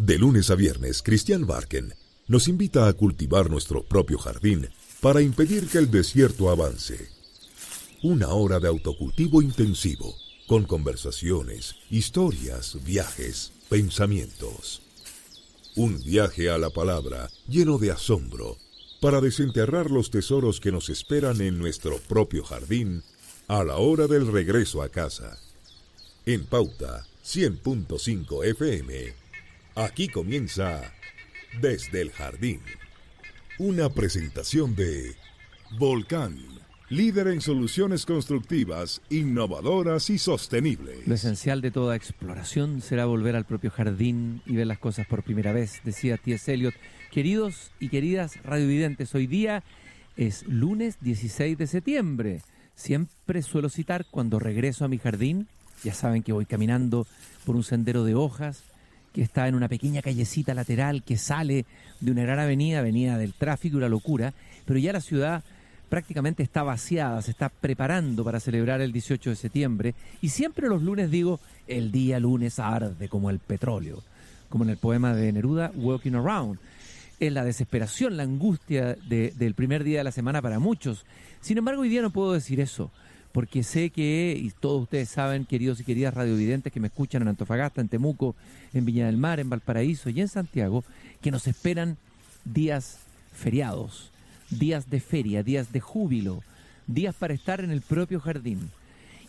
De lunes a viernes, Cristian Barken nos invita a cultivar nuestro propio jardín para impedir que el desierto avance. Una hora de autocultivo intensivo, con conversaciones, historias, viajes, pensamientos. Un viaje a la palabra lleno de asombro para desenterrar los tesoros que nos esperan en nuestro propio jardín a la hora del regreso a casa. En Pauta 100.5 FM, aquí comienza Desde el Jardín. Una presentación de Volcán, líder en soluciones constructivas, innovadoras y sostenibles. Lo esencial de toda exploración será volver al propio jardín y ver las cosas por primera vez, decía T.S. Eliot. Queridos y queridas radiovidentes, hoy día es lunes 16 de septiembre. Siempre suelo citar cuando regreso a mi jardín, ya saben que voy caminando por un sendero de hojas que está en una pequeña callecita lateral que sale de una gran avenida del tráfico y la locura, pero ya la ciudad prácticamente está vaciada, se está preparando para celebrar el 18 de septiembre y siempre los lunes digo, el día lunes arde como el petróleo, como en el poema de Neruda, Walking Around. Es la desesperación, la angustia del primer día de la semana para muchos. Sin embargo, hoy día no puedo decir eso, porque sé que, y todos ustedes saben, queridos y queridas radiovidentes que me escuchan en Antofagasta, en Temuco, en Viña del Mar, en Valparaíso y en Santiago, que nos esperan días feriados, días de feria, días de júbilo, días para estar en el propio jardín.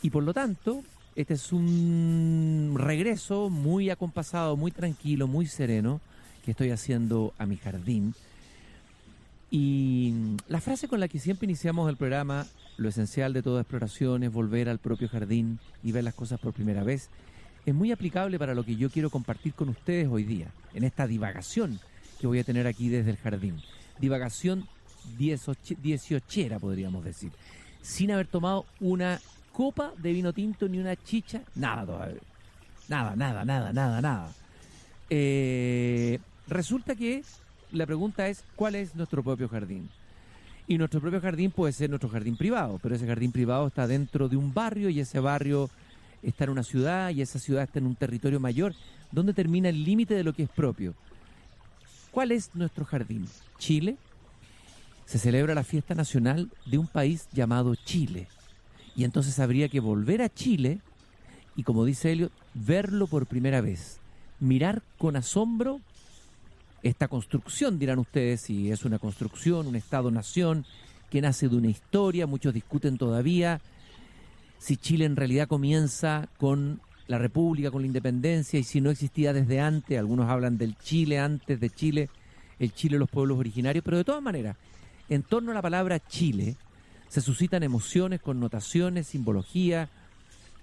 Y por lo tanto, este es un regreso muy acompasado, muy tranquilo, muy sereno, que estoy haciendo a mi jardín. Y la frase con la que siempre iniciamos el programa, lo esencial de toda exploración es volver al propio jardín y ver las cosas por primera vez, es muy aplicable para lo que yo quiero compartir con ustedes hoy día, en esta divagación que voy a tener aquí desde el jardín. Divagación 18era, podríamos decir, sin haber tomado una copa de vino tinto ni una chicha, nada todavía. Nada. Resulta que la pregunta es, ¿cuál es nuestro propio jardín? Y nuestro propio jardín puede ser nuestro jardín privado, pero ese jardín privado está dentro de un barrio y ese barrio está en una ciudad y esa ciudad está en un territorio mayor. ¿Dónde termina el límite de lo que es propio? ¿Cuál es nuestro jardín? Chile. Se celebra la fiesta nacional de un país llamado Chile. Y entonces habría que volver a Chile y, como dice Eliot, verlo por primera vez. Mirar con asombro esta construcción, dirán ustedes, si es una construcción, un Estado-nación que nace de una historia, muchos discuten todavía si Chile en realidad comienza con la República, con la independencia, y si no existía desde antes. Algunos hablan del Chile antes de Chile, el Chile de los pueblos originarios, pero de todas maneras, en torno a la palabra Chile se suscitan emociones, connotaciones, simbología,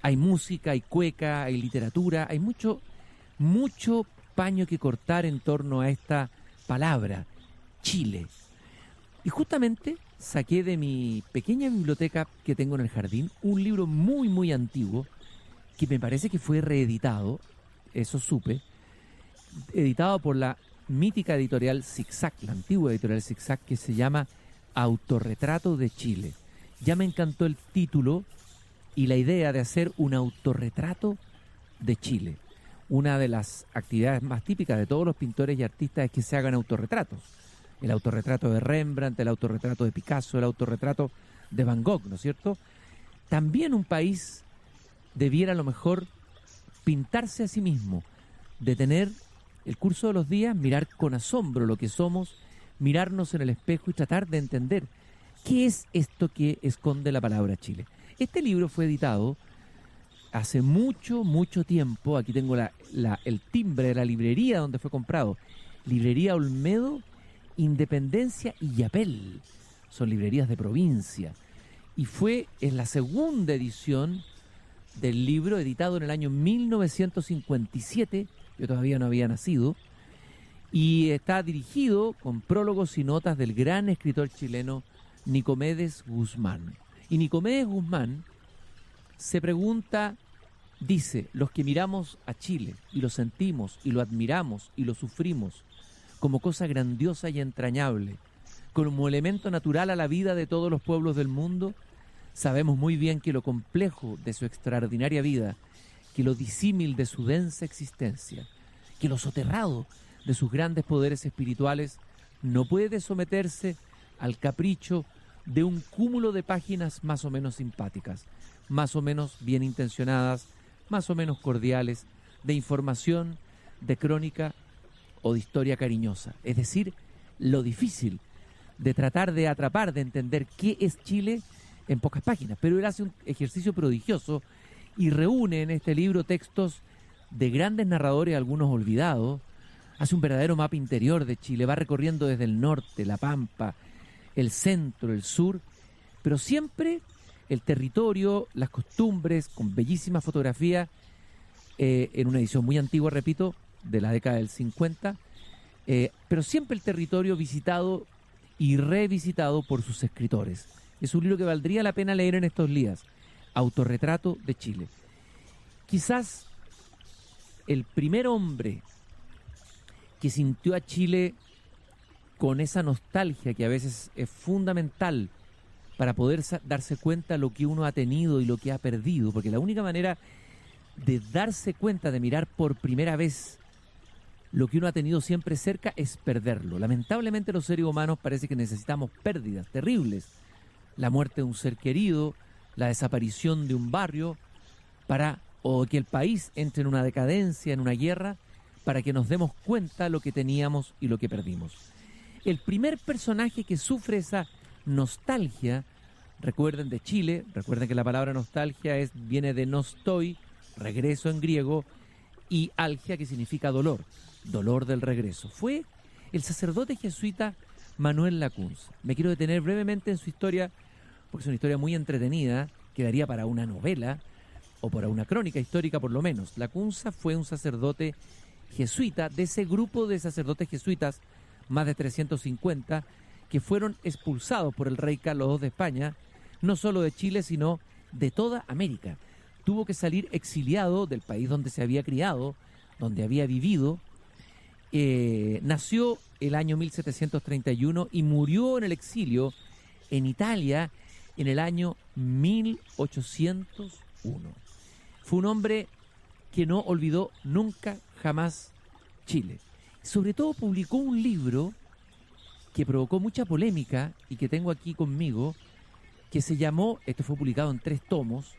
hay música, hay cueca, hay literatura, hay mucho paño que cortar en torno a esta palabra, Chile. Y justamente saqué de mi pequeña biblioteca que tengo en el jardín un libro muy, muy antiguo que me parece que fue reeditado, eso supe, editado por la mítica editorial Zigzag, la antigua editorial Zigzag, que se llama Autorretrato de Chile. Ya me encantó el título y la idea de hacer un autorretrato de Chile. Una de las actividades más típicas de todos los pintores y artistas es que se hagan autorretratos. El autorretrato de Rembrandt, el autorretrato de Picasso, el autorretrato de Van Gogh, ¿no es cierto? También un país debiera a lo mejor pintarse a sí mismo, detener el curso de los días, mirar con asombro lo que somos, mirarnos en el espejo y tratar de entender qué es esto que esconde la palabra Chile. Este libro fue editado hace mucho tiempo. Aquí tengo el timbre de la librería donde fue comprado. Librería Olmedo, Independencia y Yapel. Son librerías de provincia. Y fue en la segunda edición del libro, editado en el año 1957. Yo todavía no había nacido. Y está dirigido con prólogos y notas del gran escritor chileno Nicomedes Guzmán. Y Nicomedes Guzmán se pregunta, dice, los que miramos a Chile y lo sentimos y lo admiramos y lo sufrimos como cosa grandiosa y entrañable, como elemento natural a la vida de todos los pueblos del mundo, sabemos muy bien que lo complejo de su extraordinaria vida, que lo disímil de su densa existencia, que lo soterrado de sus grandes poderes espirituales no puede someterse al capricho de un cúmulo de páginas más o menos simpáticas, más o menos bien intencionadas, más o menos cordiales, de información, de crónica o de historia cariñosa. Es decir, lo difícil de tratar de atrapar, de entender qué es Chile en pocas páginas. Pero él hace un ejercicio prodigioso y reúne en este libro textos de grandes narradores, algunos olvidados. Hace un verdadero mapa interior de Chile, va recorriendo desde el norte, la Pampa, el centro, el sur, pero siempre el territorio, las costumbres, con bellísima fotografía, en una edición muy antigua, repito, de la década del 50, pero siempre el territorio visitado y revisitado por sus escritores. Es un libro que valdría la pena leer en estos días, Autorretrato de Chile. Quizás el primer hombre que sintió a Chile con esa nostalgia que a veces es fundamental para poder darse cuenta de lo que uno ha tenido y lo que ha perdido, porque la única manera de darse cuenta, de mirar por primera vez lo que uno ha tenido siempre cerca, es perderlo. Lamentablemente los seres humanos parece que necesitamos pérdidas terribles, la muerte de un ser querido, la desaparición de un barrio, o que el país entre en una decadencia, en una guerra, para que nos demos cuenta lo que teníamos y lo que perdimos. El primer personaje que sufre esa nostalgia, recuerden, de Chile, recuerden que la palabra nostalgia viene de nostoi, regreso en griego, y algia, que significa dolor, dolor del regreso. Fue el sacerdote jesuita Manuel Lacunza. Me quiero detener brevemente en su historia, porque es una historia muy entretenida, que daría para una novela o para una crónica histórica por lo menos. Lacunza fue un sacerdote jesuita, de ese grupo de sacerdotes jesuitas, más de 350, que fueron expulsados por el rey Carlos II de España, no solo de Chile, sino de toda América. Tuvo que salir exiliado del país donde se había criado, donde había vivido. Nació el año 1731 y murió en el exilio en Italia en el año 1801. Fue un hombre que no olvidó nunca, jamás, Chile. Sobre todo publicó un libro que provocó mucha polémica y que tengo aquí conmigo, que se llamó, este fue publicado en 3 tomos,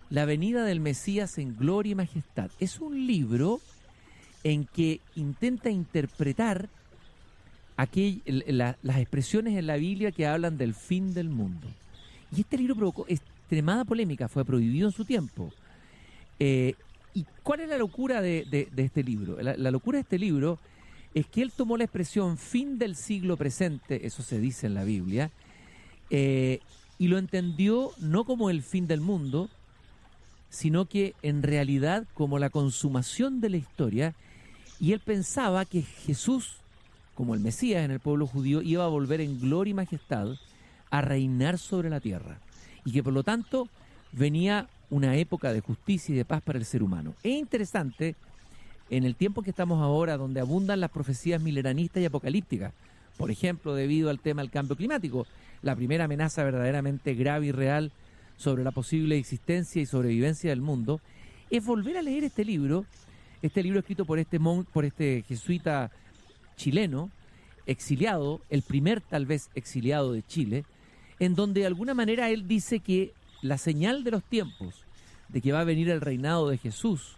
La venida del Mesías en gloria y majestad. Es un libro en que intenta interpretar las expresiones en la Biblia que hablan del fin del mundo. Y este libro provocó extremada polémica, fue prohibido en su tiempo. ¿Y cuál es la locura de este libro? La locura de este libro es que él tomó la expresión fin del siglo presente, eso se dice en la Biblia, y lo entendió no como el fin del mundo, sino que en realidad como la consumación de la historia, y él pensaba que Jesús, como el Mesías en el pueblo judío, iba a volver en gloria y majestad a reinar sobre la tierra, y que por lo tanto venía una época de justicia y de paz para el ser humano. Es interesante, en el tiempo que estamos ahora, donde abundan las profecías mileranistas y apocalípticas, por ejemplo, debido al tema del cambio climático, la primera amenaza verdaderamente grave y real sobre la posible existencia y sobrevivencia del mundo, es volver a leer este libro escrito por este jesuita chileno, exiliado, el primer tal vez exiliado de Chile, en donde de alguna manera él dice que la señal de los tiempos, de que va a venir el reinado de Jesús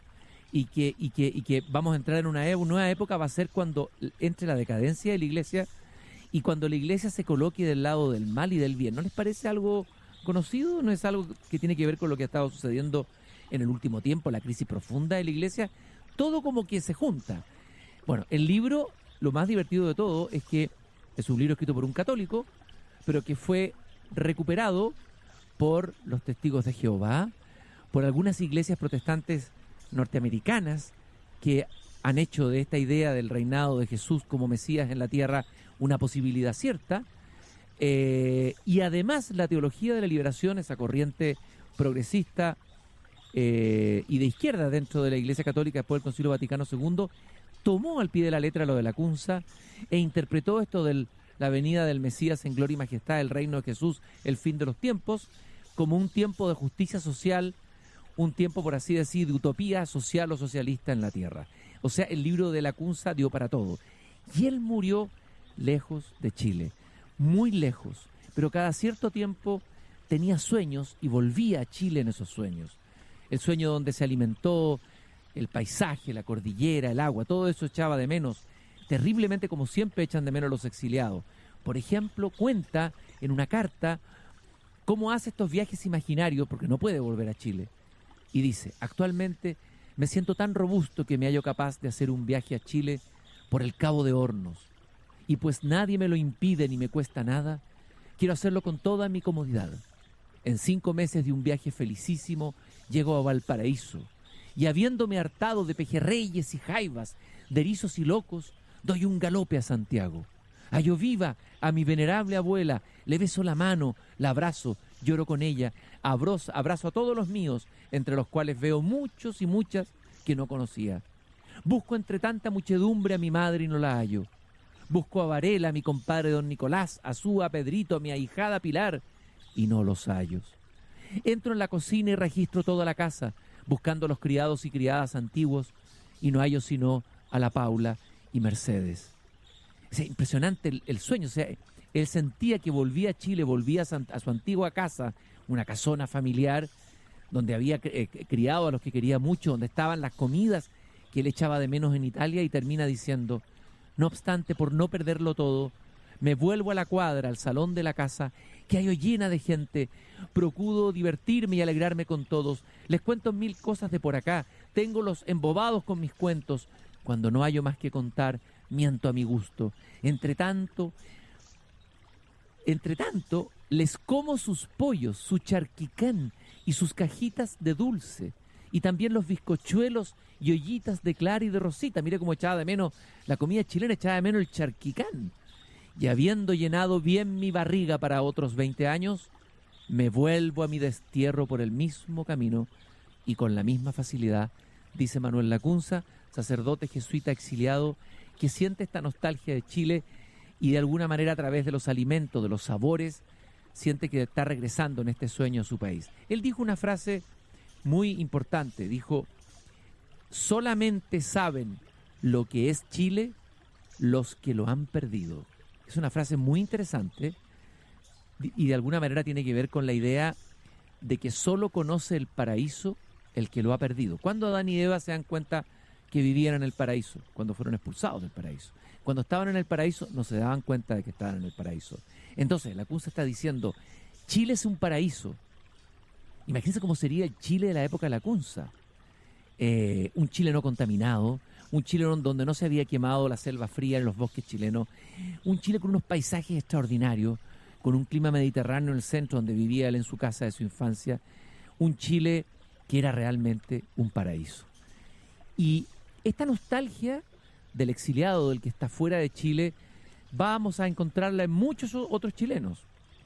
y que vamos a entrar en una nueva época, va a ser cuando entre la decadencia de la iglesia y cuando la iglesia se coloque del lado del mal y del bien. ¿No les parece algo conocido? ¿No es algo que tiene que ver con lo que ha estado sucediendo en el último tiempo, la crisis profunda de la iglesia? Todo como que se junta. Bueno, el libro, lo más divertido de todo es que es un libro escrito por un católico, pero que fue recuperado por los testigos de Jehová, por algunas iglesias protestantes norteamericanas que han hecho de esta idea del reinado de Jesús como Mesías en la tierra una posibilidad cierta, y además la teología de la liberación, esa corriente progresista y de izquierda dentro de la Iglesia Católica después del Concilio Vaticano II, tomó al pie de la letra lo de Lacunza e interpretó esto de la venida del Mesías en gloria y majestad, el reino de Jesús, el fin de los tiempos, como un tiempo de justicia social, un tiempo, por así decir, de utopía social o socialista en la tierra. O sea, el libro de Lacunza dio para todo. Y él murió lejos de Chile, muy lejos, pero cada cierto tiempo tenía sueños y volvía a Chile en esos sueños. El sueño donde se alimentó, el paisaje, la cordillera, el agua, todo eso echaba de menos, terriblemente como siempre echan de menos los exiliados. Por ejemplo, cuenta en una carta cómo hace estos viajes imaginarios, porque no puede volver a Chile. Y dice, actualmente me siento tan robusto que me hallo capaz de hacer un viaje a Chile por el Cabo de Hornos. Y pues nadie me lo impide ni me cuesta nada, quiero hacerlo con toda mi comodidad. En 5 meses de un viaje felicísimo, llego a Valparaíso, y habiéndome hartado de pejerreyes y jaivas, de erizos y locos, doy un galope a Santiago. Hallo viva a mi venerable abuela, le beso la mano, la abrazo, lloro con ella, abrazo a todos los míos, entre los cuales veo muchos y muchas que no conocía. Busco entre tanta muchedumbre a mi madre y no la hallo. Busco a Varela, a mi compadre don Nicolás, a Súa, a Pedrito, a mi ahijada Pilar, y no los hallo. Entro en la cocina y registro toda la casa, buscando a los criados y criadas antiguos, y no hallo sino a la Paula y Mercedes. Es impresionante el sueño. O sea, él sentía que volvía a Chile, volvía a su antigua casa, una casona familiar, donde había criado a los que quería mucho, donde estaban las comidas que él echaba de menos en Italia, y termina diciendo, no obstante, por no perderlo todo, me vuelvo a la cuadra, al salón de la casa, que hallo llena de gente. Procuro divertirme y alegrarme con todos. Les cuento 1000 cosas de por acá. Tengo los embobados con mis cuentos. Cuando no hallo más que contar, miento a mi gusto. Entre tanto, les como sus pollos, su charquicán y sus cajitas de dulce. Y también los bizcochuelos y ollitas de clara y de rosita. Mire cómo echaba de menos la comida chilena, echaba de menos el charquicán. Y habiendo llenado bien mi barriga para otros 20 años, me vuelvo a mi destierro por el mismo camino y con la misma facilidad, dice Manuel Lacunza, sacerdote jesuita exiliado, que siente esta nostalgia de Chile y de alguna manera a través de los alimentos, de los sabores, siente que está regresando en este sueño a su país. Él dijo una frase muy importante, dijo, solamente saben lo que es Chile los que lo han perdido. Es una frase muy interesante y de alguna manera tiene que ver con la idea de que solo conoce el paraíso el que lo ha perdido. ¿Cuándo Adán y Eva se dan cuenta que vivían en el paraíso? Cuando fueron expulsados del paraíso. Cuando estaban en el paraíso no se daban cuenta de que estaban en el paraíso. Entonces, Lacunza está diciendo, Chile es un paraíso. Imagínense cómo sería el Chile de la época de Lacunza. Un Chile no contaminado, un Chile donde no se había quemado la selva fría en los bosques chilenos, un Chile con unos paisajes extraordinarios, con un clima mediterráneo en el centro donde vivía él en su casa de su infancia, un Chile que era realmente un paraíso. Y esta nostalgia del exiliado, del que está fuera de Chile, vamos a encontrarla en muchos otros chilenos.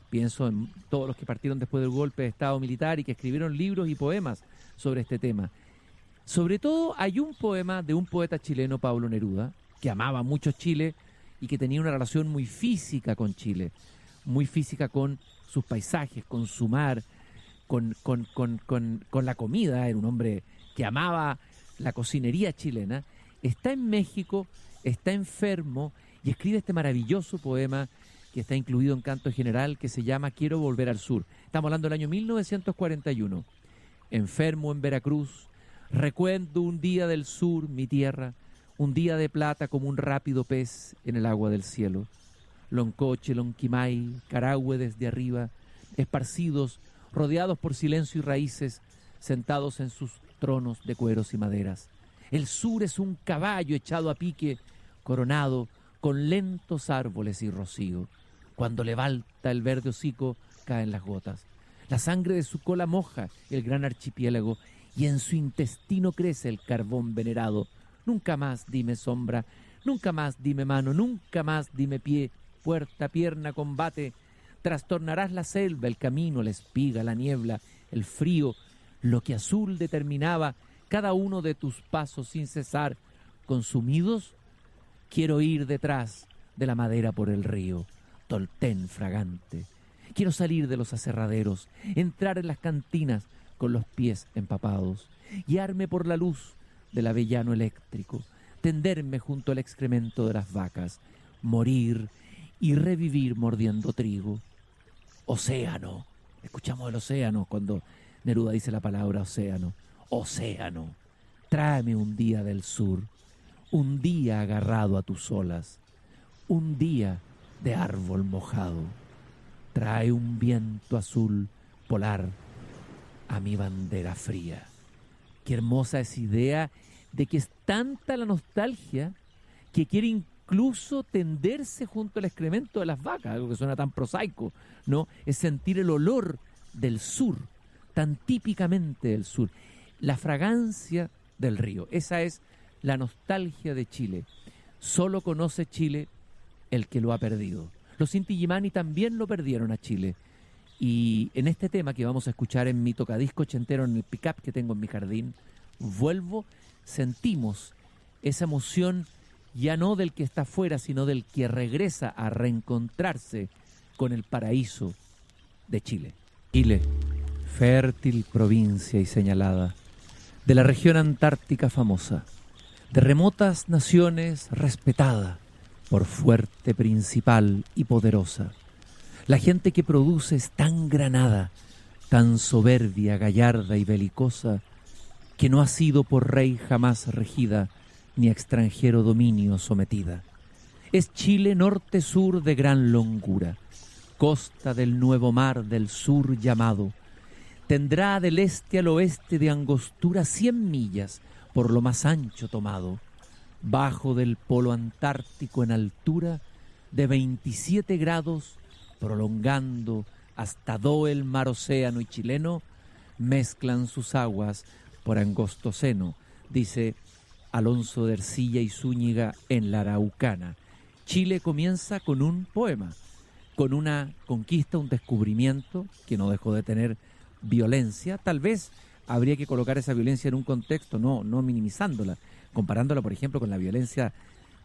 Pienso en todos los que partieron después del golpe de Estado militar y que escribieron libros y poemas sobre este tema. Sobre todo hay un poema de un poeta chileno, Pablo Neruda, que amaba mucho Chile y que tenía una relación muy física con Chile, muy física con sus paisajes, con su mar, con la comida. Era un hombre que amaba la cocinería chilena. Está en México, está enfermo y escribe este maravilloso poema que está incluido en Canto General, que se llama Quiero volver al sur. Estamos hablando del año 1941. Enfermo en Veracruz, recuerdo un día del sur, mi tierra, un día de plata como un rápido pez en el agua del cielo. Loncoche, Lonquimay, Carahue desde arriba, esparcidos, rodeados por silencio y raíces, sentados en sus tronos de cueros y maderas. El sur es un caballo echado a pique, coronado con lentos árboles y rocío. Cuando levanta el verde hocico, caen las gotas. La sangre de su cola moja el gran archipiélago y en su intestino crece el carbón venerado. Nunca más dime sombra, nunca más dime mano, nunca más dime pie, puerta, pierna, combate. Trastornarás la selva, el camino, la espiga, la niebla, el frío, lo que azul determinaba cada uno de tus pasos sin cesar. Consumidos, quiero ir detrás de la madera por el río, toltén fragante. Quiero salir de los aserraderos, entrar en las cantinas con los pies empapados, guiarme por la luz del avellano eléctrico, tenderme junto al excremento de las vacas, morir y revivir mordiendo trigo. Océano, escuchamos el océano cuando Neruda dice la palabra océano. Océano, tráeme un día del sur, un día agarrado a tus olas, un día de árbol mojado. Trae un viento azul polar a mi bandera fría. Qué hermosa esa idea de que es tanta la nostalgia que quiere incluso tenderse junto al excremento de las vacas, algo que suena tan prosaico, ¿no? Es sentir el olor del sur, tan típicamente del sur, la fragancia del río. Esa es la nostalgia de Chile. Solo conoce Chile el que lo ha perdido. Los Inti Illimani también lo perdieron a Chile. Y en este tema que vamos a escuchar en mi tocadisco ochentero, en el pick-up que tengo en mi jardín, Vuelvo, sentimos esa emoción ya no del que está afuera, sino del que regresa a reencontrarse con el paraíso de Chile. Chile, fértil provincia y señalada, de la región antártica famosa, de remotas naciones respetada por fuerte principal y poderosa. La gente que produce es tan granada, tan soberbia, gallarda y belicosa, que no ha sido por rey jamás regida, ni a extranjero dominio sometida. Es Chile norte-sur de gran longura, costa del nuevo mar del sur llamado. Tendrá del este al oeste de angostura 100 millas, por lo más ancho tomado. Bajo del polo antártico en altura de 27 grados, prolongando hasta do el mar océano y chileno, mezclan sus aguas por angosto seno, dice Alonso de Ercilla y Zúñiga en La Araucana. Chile comienza con un poema, con una conquista, un descubrimiento que no dejó de tener violencia. Tal vez habría que colocar esa violencia en un contexto, no minimizándola, comparándola, por ejemplo, con la violencia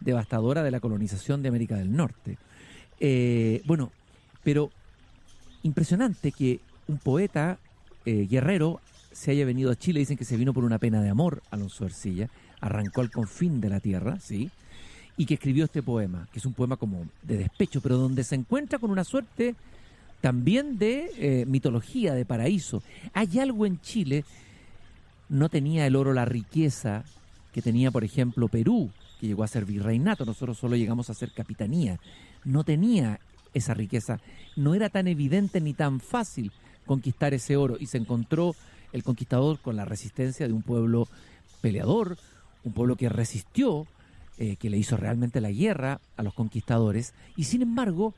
devastadora de la colonización de América del Norte. Pero impresionante que un poeta guerrero se haya venido a Chile. Dicen que se vino por una pena de amor, Alonso de Ercilla, arrancó al confín de la tierra, ¿sí? Y que escribió este poema, que es un poema como de despecho, pero donde se encuentra con una suerte también de mitología, de paraíso. Hay algo en Chile, no tenía el oro la riqueza que tenía, por ejemplo, Perú, que llegó a ser virreinato, nosotros solo llegamos a ser capitanía. No tenía esa riqueza, no era tan evidente ni tan fácil conquistar ese oro, y se encontró el conquistador con la resistencia de un pueblo peleador, un pueblo que resistió, que le hizo realmente la guerra a los conquistadores, y sin embargo,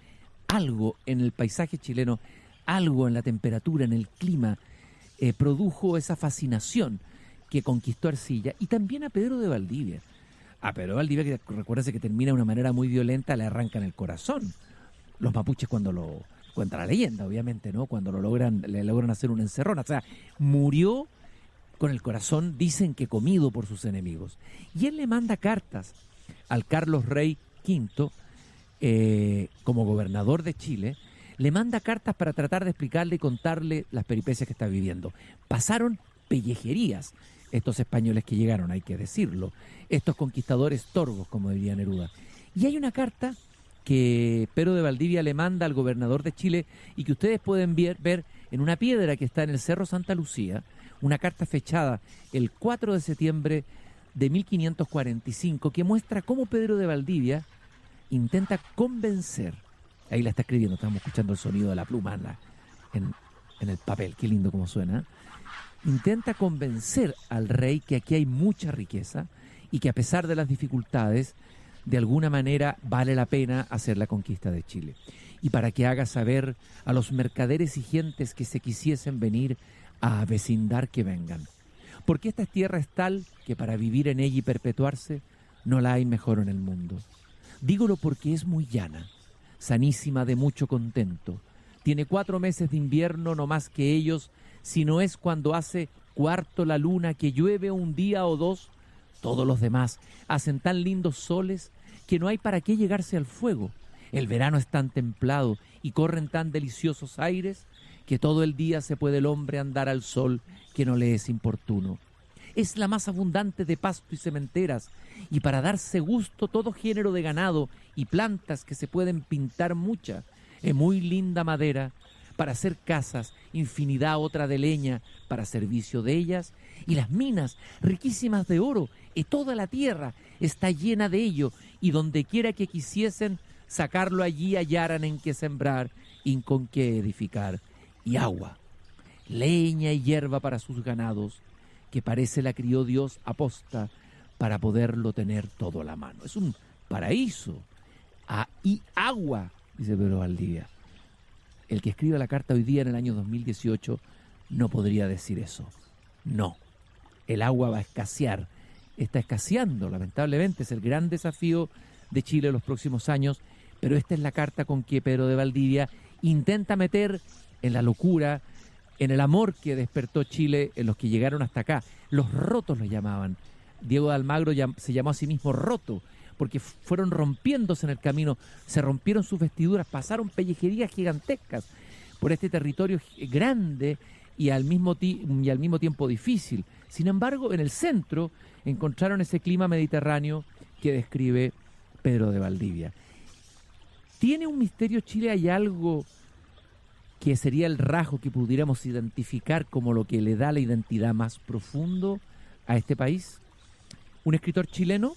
algo en el paisaje chileno, algo en la temperatura, en el clima, produjo esa fascinación que conquistó a Ercilla, y también a Pedro de Valdivia. A Pedro de Valdivia, que recuérdese que termina de una manera muy violenta, le arrancan el corazón. Los mapuches cuando lo cuenta la leyenda, obviamente, ¿no? Cuando le logran hacer una encerrona. O sea, murió con el corazón, dicen que comido por sus enemigos. Y él le manda cartas al Carlos Rey V, como gobernador de Chile, le manda cartas para tratar de explicarle y contarle las peripecias que está viviendo. Pasaron pellejerías estos españoles que llegaron, hay que decirlo, estos conquistadores torvos, como diría Neruda. Y hay una carta que Pedro de Valdivia le manda al gobernador de Chile y que ustedes pueden ver en una piedra que está en el Cerro Santa Lucía, una carta fechada el 4 de septiembre de 1545 que muestra cómo Pedro de Valdivia intenta convencer, ahí la está escribiendo, estamos escuchando el sonido de la pluma en el papel, qué lindo como suena, intenta convencer al rey que aquí hay mucha riqueza y que a pesar de las dificultades, de alguna manera vale la pena hacer la conquista de Chile. Y para que haga saber a los mercaderes y gentes que se quisiesen venir a avecindar que vengan. Porque esta tierra es tal que para vivir en ella y perpetuarse no la hay mejor en el mundo. Dígolo porque es muy llana, sanísima de mucho contento. Tiene 4 meses de invierno no más que ellos, si no es cuando hace cuarto la luna que llueve un día o dos. Todos los demás hacen tan lindos soles que no hay para qué llegarse al fuego. El verano es tan templado y corren tan deliciosos aires que todo el día se puede el hombre andar al sol que no le es importuno. es la más abundante de pasto y sementeras, y para darse gusto todo género de ganado y plantas que se pueden pintar mucha, muy linda madera, para hacer casas, infinidad otra de leña, para servicio de ellas, y las minas riquísimas de oro, y toda la tierra está llena de ello, y donde quiera que quisiesen sacarlo allí hallaran en que sembrar y con qué edificar, y agua, leña y hierba para sus ganados, que parece la crió Dios aposta para poderlo tener todo a la mano. Es un paraíso. Y agua, dice Pedro Valdivia. El que escribe la carta hoy día en el año 2018 no podría decir eso. No, el agua va a escasear. Está escaseando, lamentablemente, es el gran desafío de Chile en los próximos años, pero esta es la carta con que Pedro de Valdivia intenta meter en la locura, en el amor que despertó Chile en los que llegaron hasta acá. Los rotos los llamaban. Diego de Almagro se llamó a sí mismo roto, porque fueron rompiéndose en el camino, se rompieron sus vestiduras, pasaron pellejerías gigantescas por este territorio grande y al mismo tiempo difícil. Sin embargo, en el centro encontraron ese clima mediterráneo que describe Pedro de Valdivia. ¿Tiene un misterio Chile? ¿Hay algo que sería el rasgo que pudiéramos identificar como lo que le da la identidad más profundo a este país? Un escritor chileno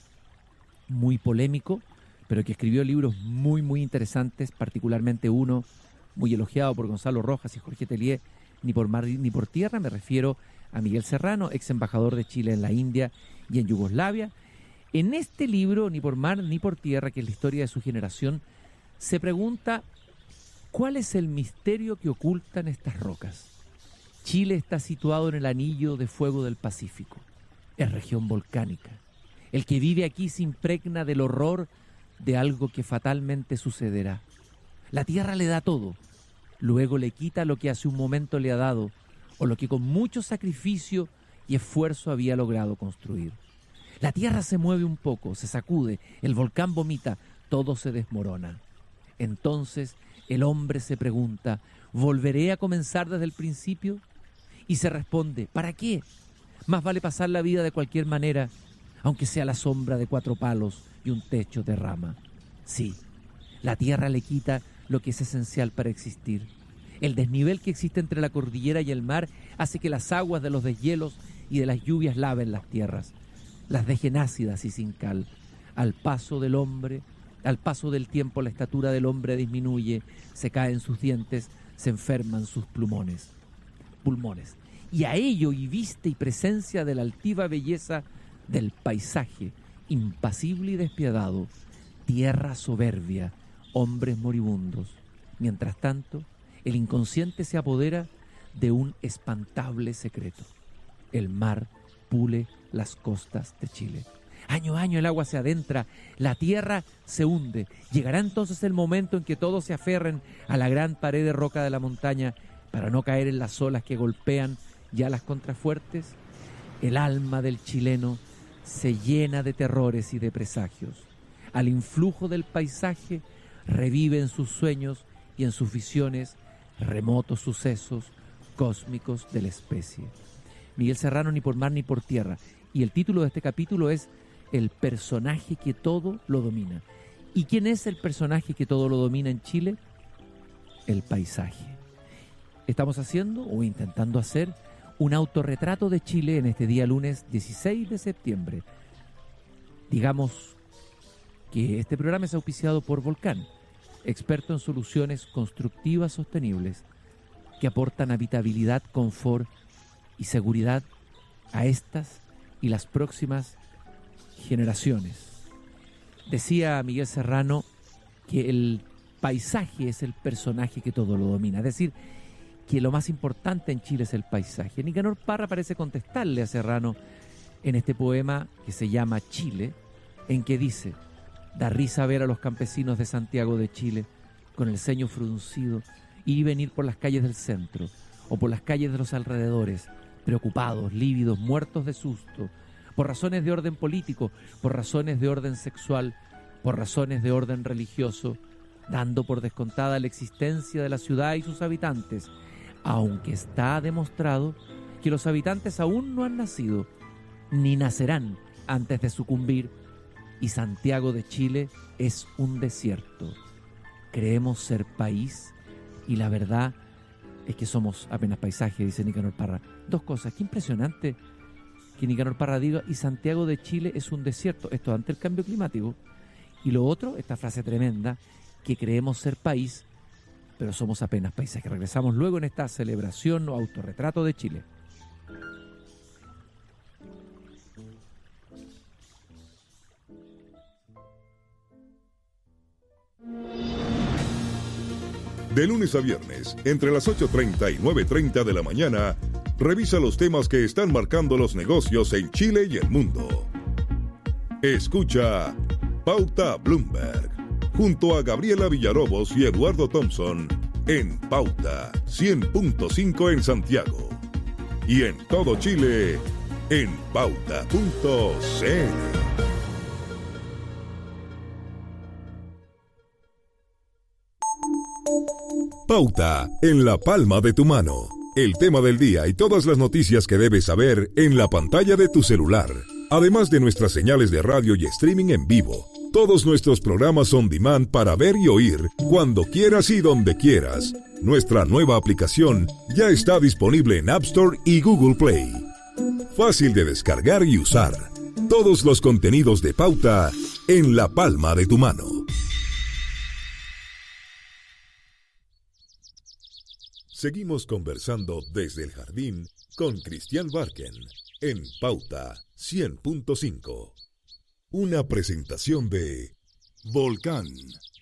muy polémico, pero que escribió libros muy, muy interesantes, particularmente uno muy elogiado por Gonzalo Rojas y Jorge Tellier, Ni por mar ni por tierra. Me refiero a Miguel Serrano, ex embajador de Chile en la India y en Yugoslavia. En este libro, Ni por mar ni por tierra, que es la historia de su generación, se pregunta ¿cuál es el misterio que ocultan estas rocas? Chile está situado en el anillo de fuego del Pacífico, es región volcánica. El que vive aquí se impregna del horror de algo que fatalmente sucederá. La tierra le da todo, luego le quita lo que hace un momento le ha dado, o lo que con mucho sacrificio y esfuerzo había logrado construir. La tierra se mueve un poco, se sacude, el volcán vomita, todo se desmorona. Entonces el hombre se pregunta, ¿volveré a comenzar desde el principio? Y se responde, ¿para qué? Más vale pasar la vida de cualquier manera, aunque sea la sombra de 4 palos y un techo de rama. Sí, la tierra le quita lo que es esencial para existir. El desnivel que existe entre la cordillera y el mar hace que las aguas de los deshielos y de las lluvias laven las tierras, las dejen ácidas y sin cal. Al paso del tiempo la estatura del hombre disminuye, se caen sus dientes, se enferman sus pulmones. Y a ello y vista y presencia de la altiva belleza del paisaje, impasible y despiadado, tierra soberbia, hombres moribundos. Mientras tanto, el inconsciente se apodera de un espantable secreto. El mar pule las costas de Chile. Año a año el agua se adentra, la tierra se hunde. Llegará entonces el momento en que todos se aferren a la gran pared de roca de la montaña para no caer en las olas que golpean ya las contrafuertes. El alma del chileno se llena de terrores y de presagios. Al influjo del paisaje revive en sus sueños y en sus visiones remotos sucesos cósmicos de la especie. Miguel Serrano, Ni por mar ni por tierra. Y el título de este capítulo es El personaje que todo lo domina. ¿Y quién es el personaje que todo lo domina en Chile? El paisaje. Estamos haciendo o intentando hacer un autorretrato de Chile en este día lunes 16 de septiembre. Digamos que este programa es auspiciado por Volcán, experto en soluciones constructivas sostenibles que aportan habitabilidad, confort y seguridad a estas y las próximas generaciones. Decía Miguel Serrano que el paisaje es el personaje que todo lo domina, es decir, que lo más importante en Chile es el paisaje. Nicanor Parra parece contestarle a Serrano en este poema que se llama Chile, en que dice: da risa ver a los campesinos de Santiago de Chile con el ceño fruncido ir y venir por las calles del centro o por las calles de los alrededores, preocupados, lívidos, muertos de susto, por razones de orden político, por razones de orden sexual, por razones de orden religioso, dando por descontada la existencia de la ciudad y sus habitantes, aunque está demostrado que los habitantes aún no han nacido ni nacerán antes de sucumbir, y Santiago de Chile es un desierto. Creemos ser país y la verdad es que somos apenas paisaje, dice Nicanor Parra. Dos cosas, qué impresionante que Nicanor Parra diga, y Santiago de Chile es un desierto, esto ante el cambio climático. Y lo otro, esta frase tremenda, que creemos ser país, pero somos apenas paisaje. Regresamos luego en esta celebración o autorretrato de Chile. De lunes a viernes, entre las 8:30 y 9:30 de la mañana, revisa los temas que están marcando los negocios en Chile y el mundo. Escucha Pauta Bloomberg, junto a Gabriela Villalobos y Eduardo Thompson, en Pauta 100.5 en Santiago. Y en todo Chile, en pauta.cl. Pauta en la palma de tu mano. El tema del día y todas las noticias que debes saber en la pantalla de tu celular. Además de nuestras señales de radio y streaming en vivo. Todos nuestros programas on demand para ver y oír cuando quieras y donde quieras. Nuestra nueva aplicación ya está disponible en App Store y Google Play. Fácil de descargar y usar. Todos los contenidos de Pauta en la palma de tu mano. Seguimos conversando desde el jardín con Cristian Barken en Pauta 100.5. Una presentación de Volcán,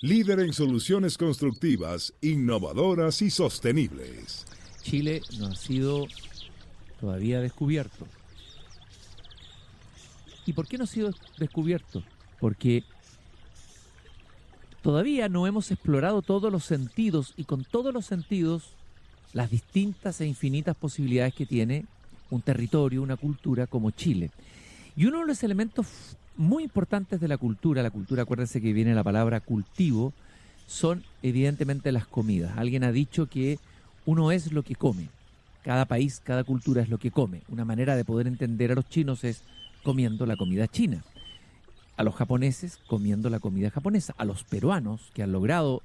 líder en soluciones constructivas, innovadoras y sostenibles. Chile no ha sido todavía descubierto. ¿Y por qué no ha sido descubierto? Porque todavía no hemos explorado todos los sentidos, y con todos los sentidos las distintas e infinitas posibilidades que tiene un territorio, una cultura como Chile. Y uno de los elementos muy importantes de la cultura, acuérdense que viene la palabra cultivo, son evidentemente las comidas. Alguien ha dicho que uno es lo que come. Cada país, cada cultura es lo que come. Una manera de poder entender a los chinos es comiendo la comida china. A los japoneses comiendo la comida japonesa. A los peruanos que han logrado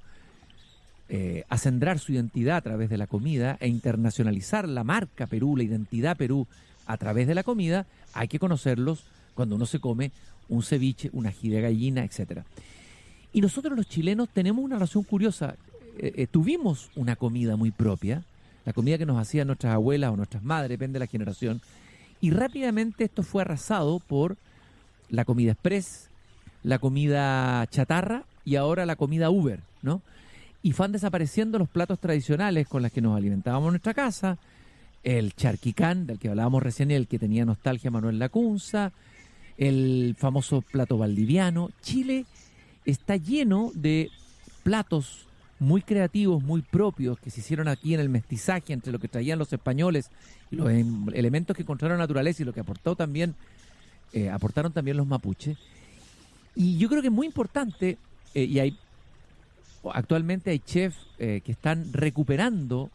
acendrar su identidad a través de la comida e internacionalizar la marca Perú, la identidad Perú a través de la comida, hay que conocerlos cuando uno se come un ceviche, un ají de gallina, etc. Y nosotros los chilenos tenemos una relación curiosa. Tuvimos una comida muy propia, la comida que nos hacían nuestras abuelas o nuestras madres, depende de la generación, y rápidamente esto fue arrasado por la comida express, la comida chatarra y ahora la comida Uber, ¿no? Y van desapareciendo los platos tradicionales con los que nos alimentábamos en nuestra casa, el charquicán, del que hablábamos recién y el que tenía nostalgia Manuel Lacunza, el famoso plato valdiviano. Chile está lleno de platos muy creativos, muy propios, que se hicieron aquí en el mestizaje entre lo que traían los españoles y los elementos que encontraron la naturaleza y lo que aportaron también los mapuches. Y yo creo que es muy importante, actualmente hay chefs que están recuperando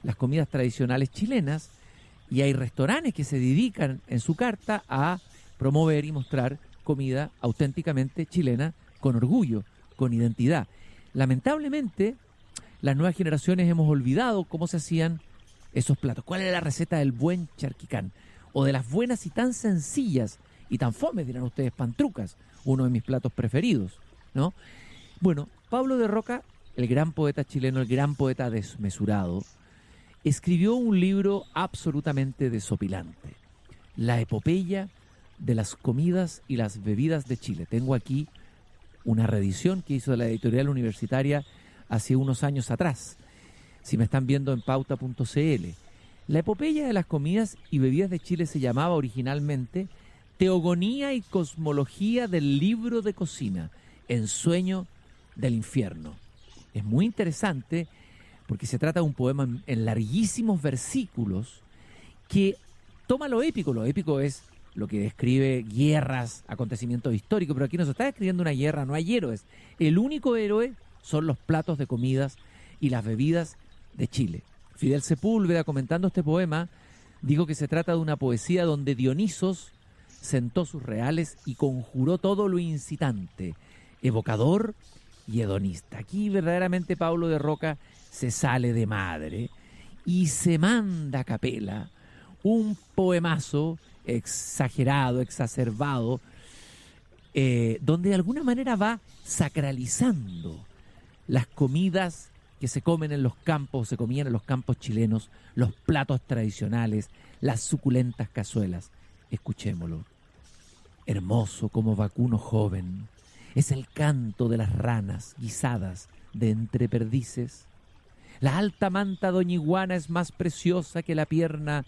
las comidas tradicionales chilenas y hay restaurantes que se dedican en su carta a promover y mostrar comida auténticamente chilena con orgullo, con identidad. Lamentablemente, las nuevas generaciones hemos olvidado cómo se hacían esos platos. ¿Cuál era la receta del buen charquicán? O de las buenas y tan sencillas y tan fomes, dirán ustedes, pantrucas, uno de mis platos preferidos, ¿no? Bueno, Pablo de Roca, el gran poeta chileno, el gran poeta desmesurado, escribió un libro absolutamente desopilante, La epopeya de las comidas y las bebidas de Chile. Tengo aquí una reedición que hizo la editorial universitaria hace unos años atrás, si me están viendo en pauta.cl. La epopeya de las comidas y bebidas de Chile se llamaba originalmente Teogonía y Cosmología del Libro de Cocina, Ensueño del Infierno. Es muy interesante porque se trata de un poema en larguísimos versículos que toma lo épico. Lo épico es lo que describe guerras, acontecimientos históricos, pero aquí no se está describiendo una guerra, no hay héroes. El único héroe son los platos de comidas y las bebidas de Chile. Fidel Sepúlveda, comentando este poema, dijo que se trata de una poesía donde Dionisos sentó sus reales y conjuró todo lo incitante, evocador y hedonista. Aquí verdaderamente Pablo de Roca se sale de madre y se manda a capela un poemazo exagerado, exacerbado, donde de alguna manera va sacralizando las comidas que se comen en los campos, se comían en los campos chilenos, los platos tradicionales, las suculentas cazuelas. Escuchémoslo. Hermoso como vacuno joven es el canto de las ranas guisadas de entre perdices. La alta manta doña Iguana es más preciosa que la pierna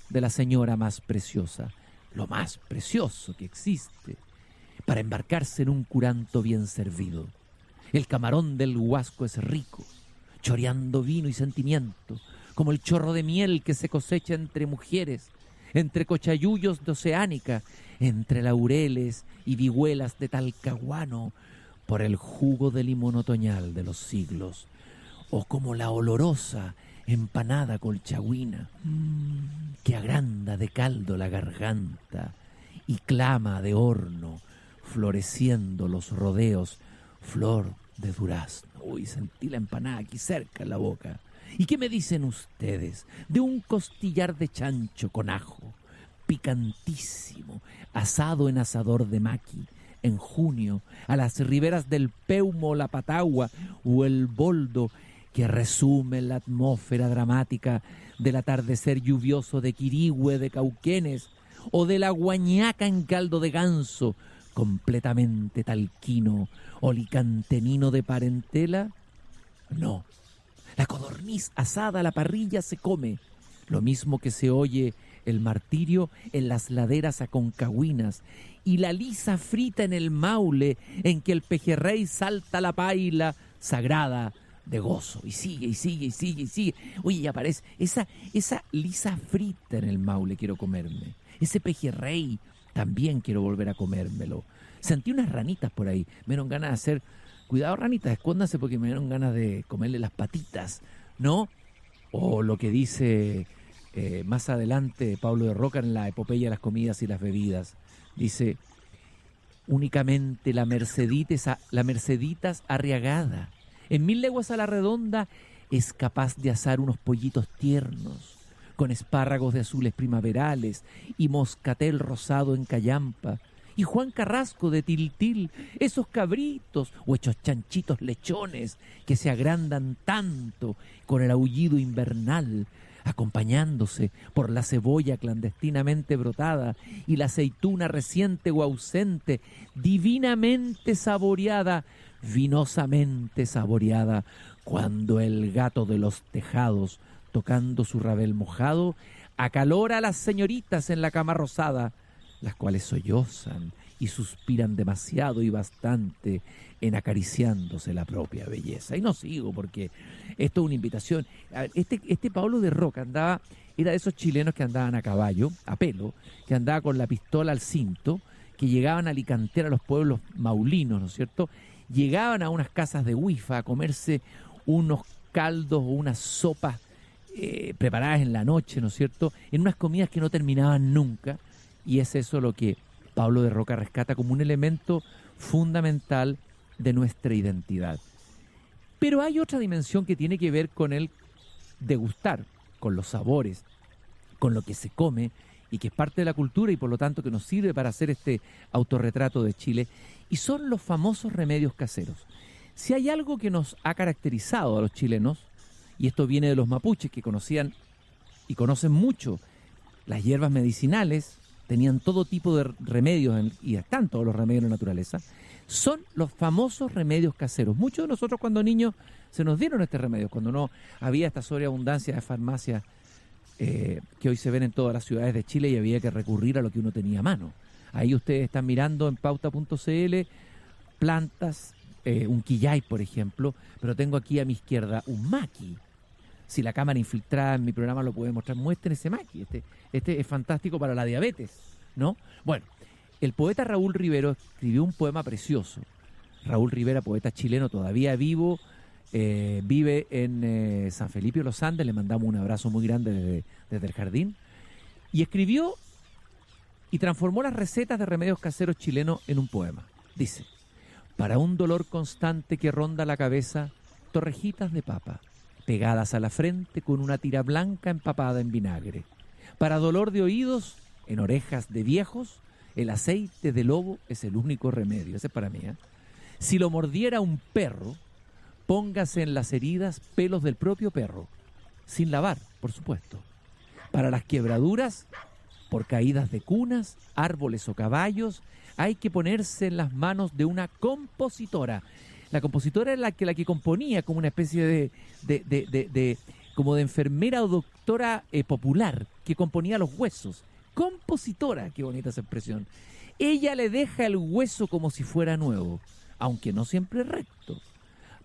de la señora más preciosa, lo más precioso que existe, para embarcarse en un curanto bien servido. El camarón del Huasco es rico, choreando vino y sentimiento, como el chorro de miel que se cosecha entre mujeres, entre cochayullos de Oceánica, entre laureles y vihuelas de Talcahuano, por el jugo de limón otoñal de los siglos, o como la olorosa empanada colchagüina, que agranda de caldo la garganta y clama de horno, floreciendo los rodeos, flor de durazno. Uy, sentí la empanada aquí cerca en la boca. ¿Y qué me dicen ustedes de un costillar de chancho con ajo, picantísimo, asado en asador de maqui, en junio, a las riberas del Peumo, la Patagua o el Boldo, que resume la atmósfera dramática del atardecer lluvioso de Quirihue de Cauquenes, o de la guañaca en caldo de ganso, completamente talquino o licantenino de parentela? No. La codorniz asada a la parrilla se come, lo mismo que se oye el martirio en las laderas aconcagüinas y la lisa frita en el Maule, en que el pejerrey salta la paila sagrada de gozo. Y sigue, y sigue, y sigue, y sigue. Oye, y aparece esa lisa frita en el Maule, quiero comerme. Ese pejerrey también quiero volver a comérmelo. Sentí unas ranitas por ahí, me dieron ganas de hacer... Cuidado, ranitas, escóndanse porque me dieron ganas de comerle las patitas, ¿no? O lo que dice más adelante Pablo de Roca en la epopeya de las comidas y las bebidas. Dice, únicamente la Merceditas arriagada, en 1000 leguas a la redonda, es capaz de asar unos pollitos tiernos, con espárragos de azules primaverales y moscatel rosado en callampa, y Juan Carrasco de Tiltil, esos cabritos o hechos chanchitos lechones que se agrandan tanto con el aullido invernal, acompañándose por la cebolla clandestinamente brotada y la aceituna reciente o ausente, divinamente saboreada, vinosamente saboreada, cuando el gato de los tejados, tocando su rabel mojado, acalora a las señoritas en la cama rosada, las cuales sollozan y suspiran demasiado y bastante en acariciándose la propia belleza. Y no sigo porque esto es una invitación. A ver, este Pablo de Roca era de esos chilenos que andaban a caballo, a pelo, que andaba con la pistola al cinto, que llegaban a alicantear a los pueblos maulinos, ¿no es cierto? Llegaban a unas casas de huifa a comerse unos caldos o unas sopas preparadas en la noche, ¿no es cierto? En unas comidas que no terminaban nunca. Y es eso lo que Pablo de Roca rescata como un elemento fundamental de nuestra identidad. Pero hay otra dimensión que tiene que ver con el degustar, con los sabores, con lo que se come y que es parte de la cultura y por lo tanto que nos sirve para hacer este autorretrato de Chile, y son los famosos remedios caseros. Si hay algo que nos ha caracterizado a los chilenos, y esto viene de los mapuches que conocían y conocen mucho las hierbas medicinales, tenían todo tipo de remedios y están todos los remedios en la naturaleza, son los famosos remedios caseros. Muchos de nosotros cuando niños se nos dieron estos remedios, cuando no había esta sobreabundancia de farmacias que hoy se ven en todas las ciudades de Chile y había que recurrir a lo que uno tenía a mano. Ahí ustedes están mirando en pauta.cl plantas, un quillay, por ejemplo, pero tengo aquí a mi izquierda un maqui. Si la cámara infiltrada en mi programa lo puede mostrar, muestren ese maqui. Este es fantástico para la diabetes, ¿no? Bueno, el poeta Raúl Rivero escribió un poema precioso. Raúl Rivera, poeta chileno, todavía vivo, vive en San Felipe de los Andes, le mandamos un abrazo muy grande desde el jardín. Y escribió y transformó las recetas de remedios caseros chilenos en un poema. Dice: para un dolor constante que ronda la cabeza, torrejitas de papa, pegadas a la frente con una tira blanca empapada en vinagre. Para dolor de oídos, en orejas de viejos, el aceite de lobo es el único remedio. Ese es para mí, ¿eh? Si lo mordiera un perro, póngase en las heridas pelos del propio perro, sin lavar, por supuesto. Para las quebraduras, por caídas de cunas, árboles o caballos, hay que ponerse en las manos de una compositora. La compositora es la que componía como una especie como de enfermera o doctora popular, que componía los huesos. Compositora, qué bonita esa expresión. Ella le deja el hueso como si fuera nuevo, aunque no siempre recto.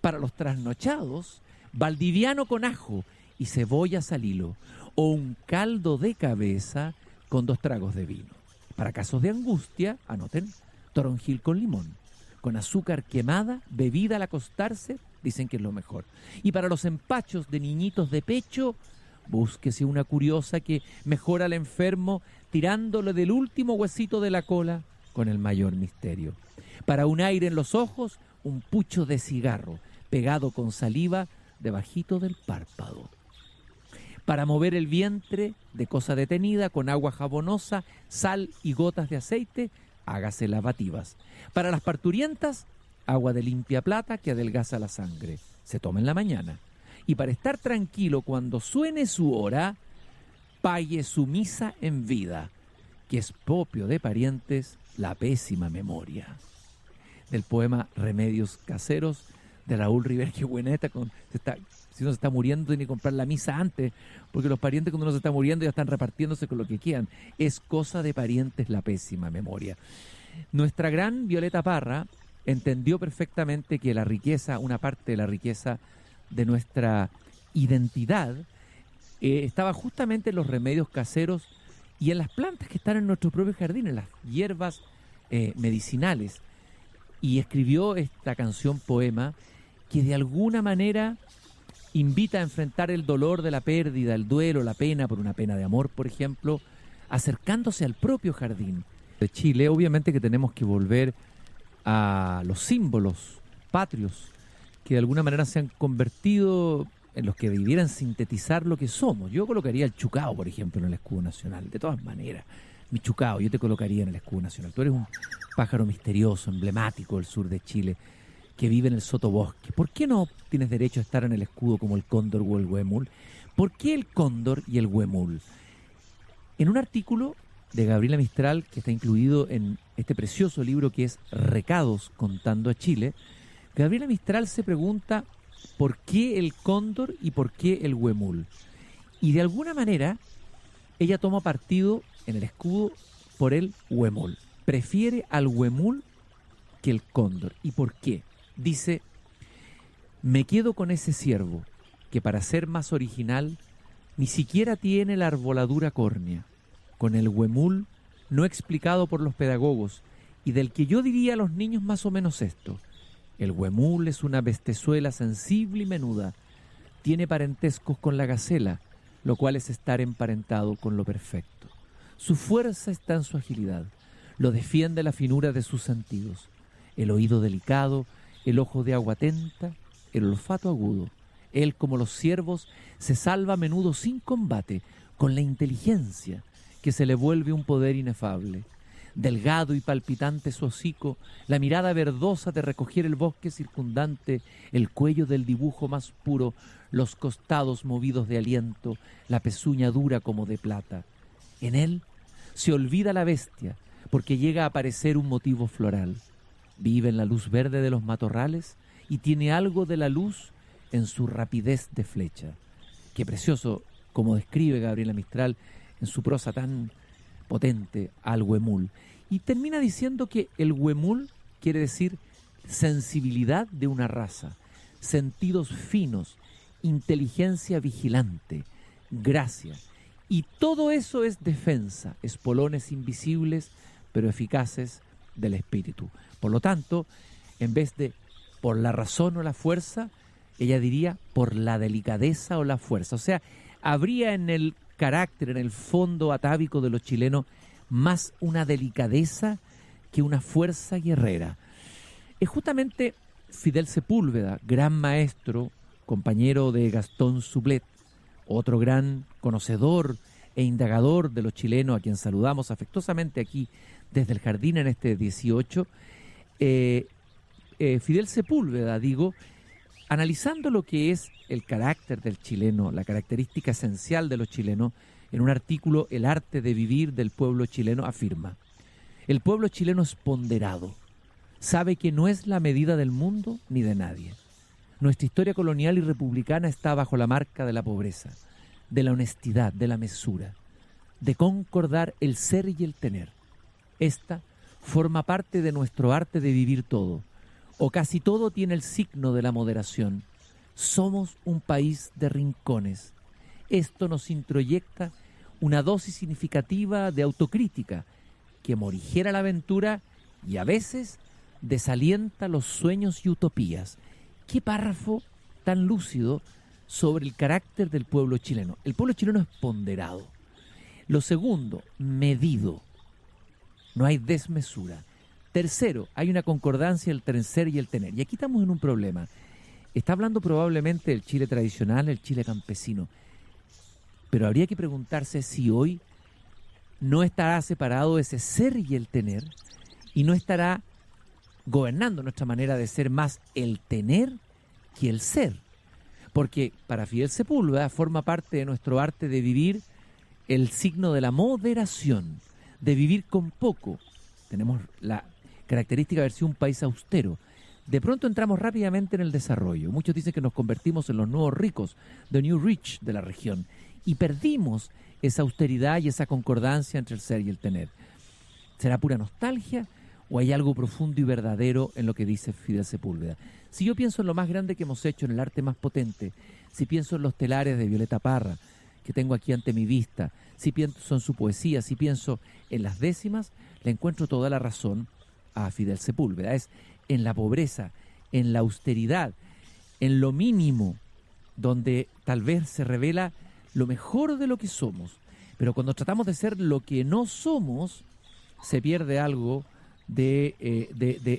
Para los trasnochados, valdiviano con ajo y cebollas al hilo, o un caldo de cabeza con 2 tragos de vino. Para casos de angustia, anoten, toronjil con limón, con azúcar quemada, bebida al acostarse, dicen que es lo mejor. Y para los empachos de niñitos de pecho, búsquese una curiosa que mejora al enfermo tirándole del último huesito de la cola con el mayor misterio. Para un aire en los ojos, un pucho de cigarro pegado con saliva debajito del párpado. Para mover el vientre de cosa detenida con agua jabonosa, sal y gotas de aceite, hágase lavativas. Para las parturientas, agua de limpia plata que adelgaza la sangre. Se toma en la mañana. Y para estar tranquilo cuando suene su hora, pague su misa en vida, que es propio de parientes la pésima memoria. Del poema Remedios Caseros de Raúl Rivera. Qué bueneta, si uno se está muriendo tiene que comprar la misa antes, porque los parientes cuando uno se está muriendo ya están repartiéndose con lo que quieran. Es cosa de parientes la pésima memoria. Nuestra gran Violeta Parra entendió perfectamente que la riqueza, una parte de la riqueza de nuestra identidad, estaba justamente en los remedios caseros y en las plantas que están en nuestro propio jardín, en las hierbas medicinales. Y escribió esta canción poema que de alguna manera invita a enfrentar el dolor de la pérdida, el duelo, la pena por una pena de amor, por ejemplo, acercándose al propio jardín de Chile. Obviamente que tenemos que volver a los símbolos patrios que de alguna manera se han convertido en los que debieran sintetizar lo que somos. Yo colocaría el chucao, por ejemplo, en el escudo nacional. De todas maneras, mi chucao, yo te colocaría en el escudo nacional. Tú eres un pájaro misterioso, emblemático del sur de Chile, que vive en el sotobosque. ¿Por qué no tienes derecho a estar en el escudo como el cóndor o el huemul? ¿Por qué el cóndor y el huemul? En un artículo de Gabriela Mistral, que está incluido en este precioso libro que es Recados contando a Chile, Gabriela Mistral se pregunta por qué el cóndor y por qué el huemul. Y de alguna manera ella toma partido en el escudo por el huemul. Prefiere al huemul que el cóndor. ¿Y por qué? Dice: me quedo con ese ciervo que, para ser más original, ni siquiera tiene la arboladura córnea, con el huemul no explicado por los pedagogos y del que yo diría a los niños más o menos esto: el huemul es una bestezuela sensible y menuda, tiene parentescos con la gacela, lo cual es estar emparentado con lo perfecto. Su fuerza está en su agilidad, lo defiende la finura de sus sentidos, el oído delicado, el ojo de agua atenta, el olfato agudo. Él, como los ciervos, se salva a menudo sin combate, con la inteligencia que se le vuelve un poder inefable. Delgado y palpitante su hocico, la mirada verdosa de recoger el bosque circundante, el cuello del dibujo más puro, los costados movidos de aliento, la pezuña dura como de plata. En él se olvida la bestia, porque llega a aparecer un motivo floral. Vive en la luz verde de los matorrales y tiene algo de la luz en su rapidez de flecha. Qué precioso, como describe Gabriela Mistral en su prosa tan potente al huemul. Y termina diciendo que el huemul quiere decir sensibilidad de una raza, sentidos finos, inteligencia vigilante, gracia. Y todo eso es defensa, espolones invisibles pero eficaces del espíritu. Por lo tanto, en vez de por la razón o la fuerza, ella diría por la delicadeza o la fuerza. O sea, habría en el carácter, en el fondo atávico de los chilenos, más una delicadeza que una fuerza guerrera. Es justamente Fidel Sepúlveda, gran maestro, compañero de Gastón Sublet, otro gran conocedor e indagador de los chilenos, a quien saludamos afectuosamente aquí desde el jardín en este 18, Fidel Sepúlveda, digo, analizando lo que es el carácter del chileno, la característica esencial de los chilenos, en un artículo, El arte de vivir del pueblo chileno, afirma: el pueblo chileno es ponderado, sabe que no es la medida del mundo ni de nadie. Nuestra historia colonial y republicana está bajo la marca de la pobreza, de la honestidad, de la mesura, de concordar el ser y el tener. Esta forma parte de nuestro arte de vivir todo, o casi todo tiene el signo de la moderación. Somos un país de rincones. Esto nos introyecta una dosis significativa de autocrítica que morigera la aventura y a veces desalienta los sueños y utopías. Qué párrafo tan lúcido sobre el carácter del pueblo chileno. El pueblo chileno es ponderado. Lo segundo, medido. No hay desmesura. Tercero, hay una concordancia entre el ser y el tener. Y aquí estamos en un problema. Está hablando probablemente del Chile tradicional, el Chile campesino. Pero habría que preguntarse si hoy no estará separado ese ser y el tener, y no estará gobernando nuestra manera de ser más el tener que el ser. Porque para Fidel Sepúlveda forma parte de nuestro arte de vivir el signo de la moderación, de vivir con poco. Tenemos la característica de haber sido un país austero. De pronto entramos rápidamente en el desarrollo. Muchos dicen que nos convertimos en los nuevos ricos, the new rich de la región, y perdimos esa austeridad y esa concordancia entre el ser y el tener. ¿Será pura nostalgia o hay algo profundo y verdadero en lo que dice Fidel Sepúlveda? Si yo pienso en lo más grande que hemos hecho, en el arte más potente, si pienso en los telares de Violeta Parra, que tengo aquí ante mi vista, si pienso en su poesía, si pienso en las décimas, le encuentro toda la razón a Fidel Sepúlveda. Es en la pobreza, en la austeridad, en lo mínimo, donde tal vez se revela lo mejor de lo que somos. Pero cuando tratamos de ser lo que no somos, se pierde algo de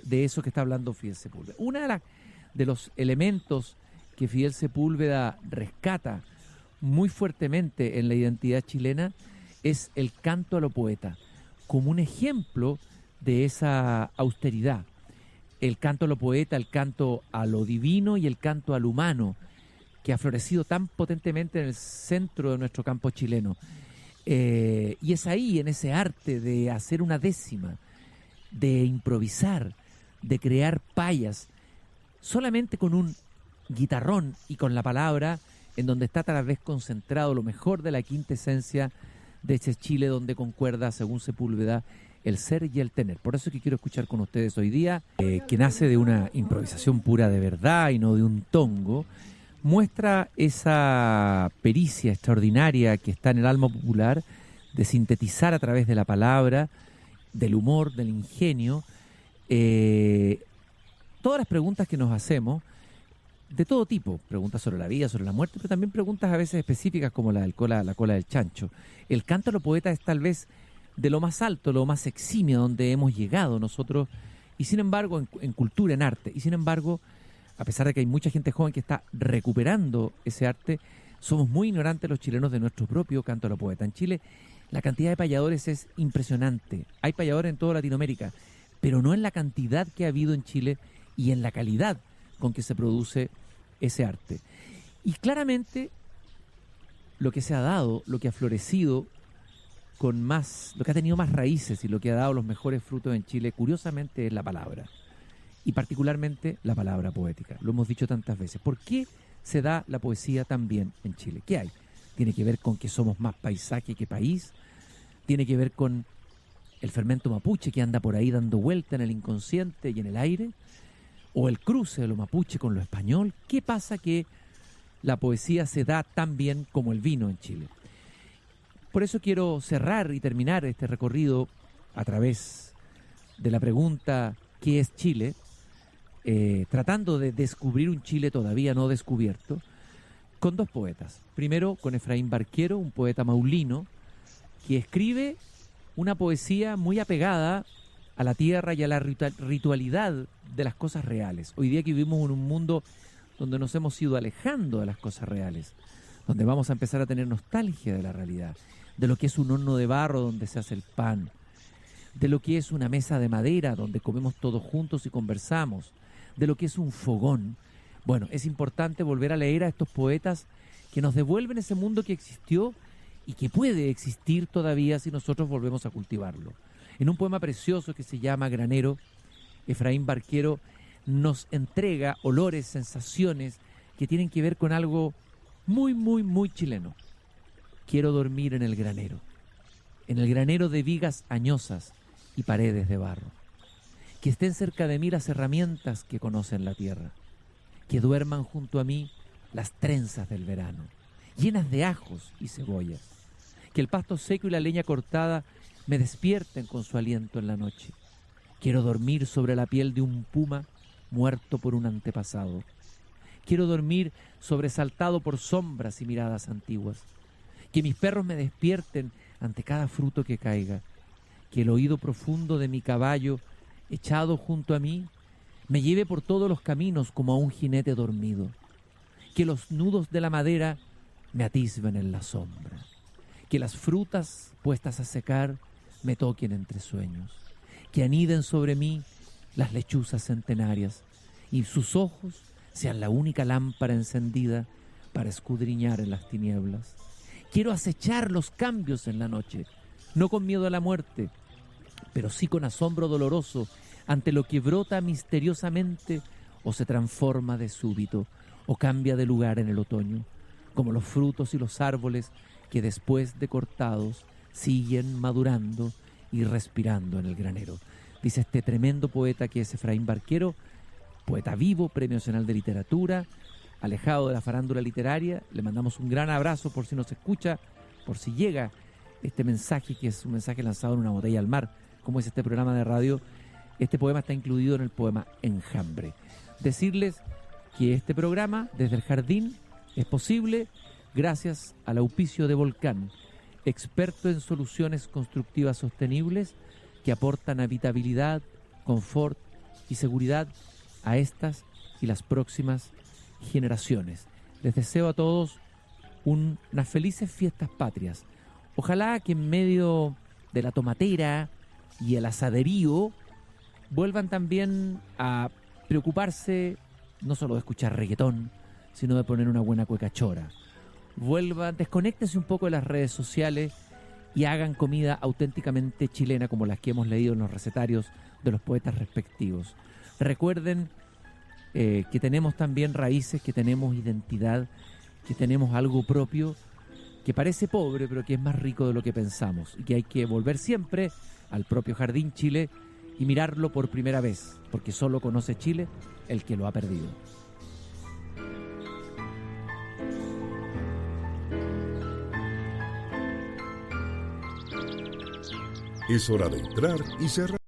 eso que está hablando Fidel Sepúlveda. Uno de los elementos que Fidel Sepúlveda rescata muy fuertemente en la identidad chilena es el canto a lo poeta, como un ejemplo de esa austeridad. El canto a lo poeta, el canto a lo divino y el canto al humano, que ha florecido tan potentemente en el centro de nuestro campo chileno. Y es ahí, en ese arte de hacer una décima, de improvisar, de crear payas, solamente con un guitarrón y con la palabra, en donde está tal vez concentrado lo mejor de la quinta esencia de ese Chile donde concuerda, según Sepúlveda, el ser y el tener. Por eso que quiero escuchar con ustedes hoy día, que nace de una improvisación pura de verdad y no de un tongo, muestra esa pericia extraordinaria que está en el alma popular de sintetizar a través de la palabra, del humor, del ingenio, todas las preguntas que nos hacemos, de todo tipo, preguntas sobre la vida, sobre la muerte, pero también preguntas a veces específicas como la cola del chancho. El canto a lo poeta es tal vez de lo más alto, lo más eximio donde hemos llegado nosotros, y sin embargo en cultura, en arte, y sin embargo, a pesar de que hay mucha gente joven que está recuperando ese arte, somos muy ignorantes los chilenos de nuestro propio canto a lo poeta. En Chile la cantidad de payadores es impresionante. Hay payadores en toda Latinoamérica, pero no en la cantidad que ha habido en Chile y en la calidad con que se produce ese arte. Y claramente lo que se ha dado, lo que ha florecido con más, lo que ha tenido más raíces y lo que ha dado los mejores frutos en Chile, curiosamente, es la palabra. Y particularmente la palabra poética. Lo hemos dicho tantas veces. ¿Por qué se da la poesía tan bien en Chile? ¿Qué hay? ¿Tiene que ver con que somos más paisaje que país? ¿Tiene que ver con el fermento mapuche que anda por ahí dando vuelta en el inconsciente y en el aire? ¿O el cruce de lo mapuche con lo español? ¿Qué pasa que la poesía se da tan bien como el vino en Chile? Por eso quiero cerrar y terminar este recorrido a través de la pregunta ¿qué es Chile? Tratando de descubrir un Chile todavía no descubierto, con dos poetas. Primero con Efraín Barquero, un poeta maulino, que escribe una poesía muy apegada a la tierra y a la ritualidad de las cosas reales. Hoy día que vivimos en un mundo donde nos hemos ido alejando de las cosas reales, donde vamos a empezar a tener nostalgia de la realidad, de lo que es un horno de barro donde se hace el pan, de lo que es una mesa de madera donde comemos todos juntos y conversamos, de lo que es un fogón. Bueno, es importante volver a leer a estos poetas que nos devuelven ese mundo que existió y que puede existir todavía si nosotros volvemos a cultivarlo. En un poema precioso que se llama Granero, Efraín Barquero nos entrega olores, sensaciones que tienen que ver con algo muy, muy, muy chileno. Quiero dormir en el granero de vigas añosas y paredes de barro. Que estén cerca de mí las herramientas que conocen la tierra. Que duerman junto a mí las trenzas del verano, llenas de ajos y cebollas. Que el pasto seco y la leña cortada me despierten con su aliento en la noche. Quiero dormir sobre la piel de un puma muerto por un antepasado. Quiero dormir sobresaltado por sombras y miradas antiguas. Que mis perros me despierten ante cada fruto que caiga. Que el oído profundo de mi caballo, echado junto a mí, me lleve por todos los caminos como a un jinete dormido. Que los nudos de la madera me atisben en la sombra. Que las frutas puestas a secar me toquen entre sueños. Que aniden sobre mí las lechuzas centenarias y sus ojos sean la única lámpara encendida para escudriñar en las tinieblas. Quiero acechar los cambios en la noche, no con miedo a la muerte, pero sí con asombro doloroso ante lo que brota misteriosamente o se transforma de súbito o cambia de lugar en el otoño, como los frutos y los árboles que después de cortados siguen madurando y respirando en el granero. Dice este tremendo poeta que es Efraín Barquero, poeta vivo, Premio Nacional de Literatura, alejado de la farándula literaria. Le mandamos un gran abrazo por si nos escucha, por si llega este mensaje, que es un mensaje lanzado en una botella al mar, como es este programa de radio. Este poema está incluido en el poema Enjambre. Decirles que este programa, desde el jardín, es posible gracias al auspicio de Volcán, experto en soluciones constructivas sostenibles que aportan habitabilidad, confort y seguridad a estas y las próximas generaciones. Les deseo a todos unas felices fiestas patrias. Ojalá que en medio de la tomatera y el asaderío vuelvan también a preocuparse no solo de escuchar reggaetón, sino de poner una buena cueca chora. Vuelvan, desconéctense un poco de las redes sociales y hagan comida auténticamente chilena como las que hemos leído en los recetarios de los poetas respectivos. Recuerden que tenemos también raíces, que tenemos identidad, que tenemos algo propio que parece pobre pero que es más rico de lo que pensamos y que hay que volver siempre al propio Jardín Chile y mirarlo por primera vez, porque solo conoce Chile el que lo ha perdido. Es hora de entrar y cerrar.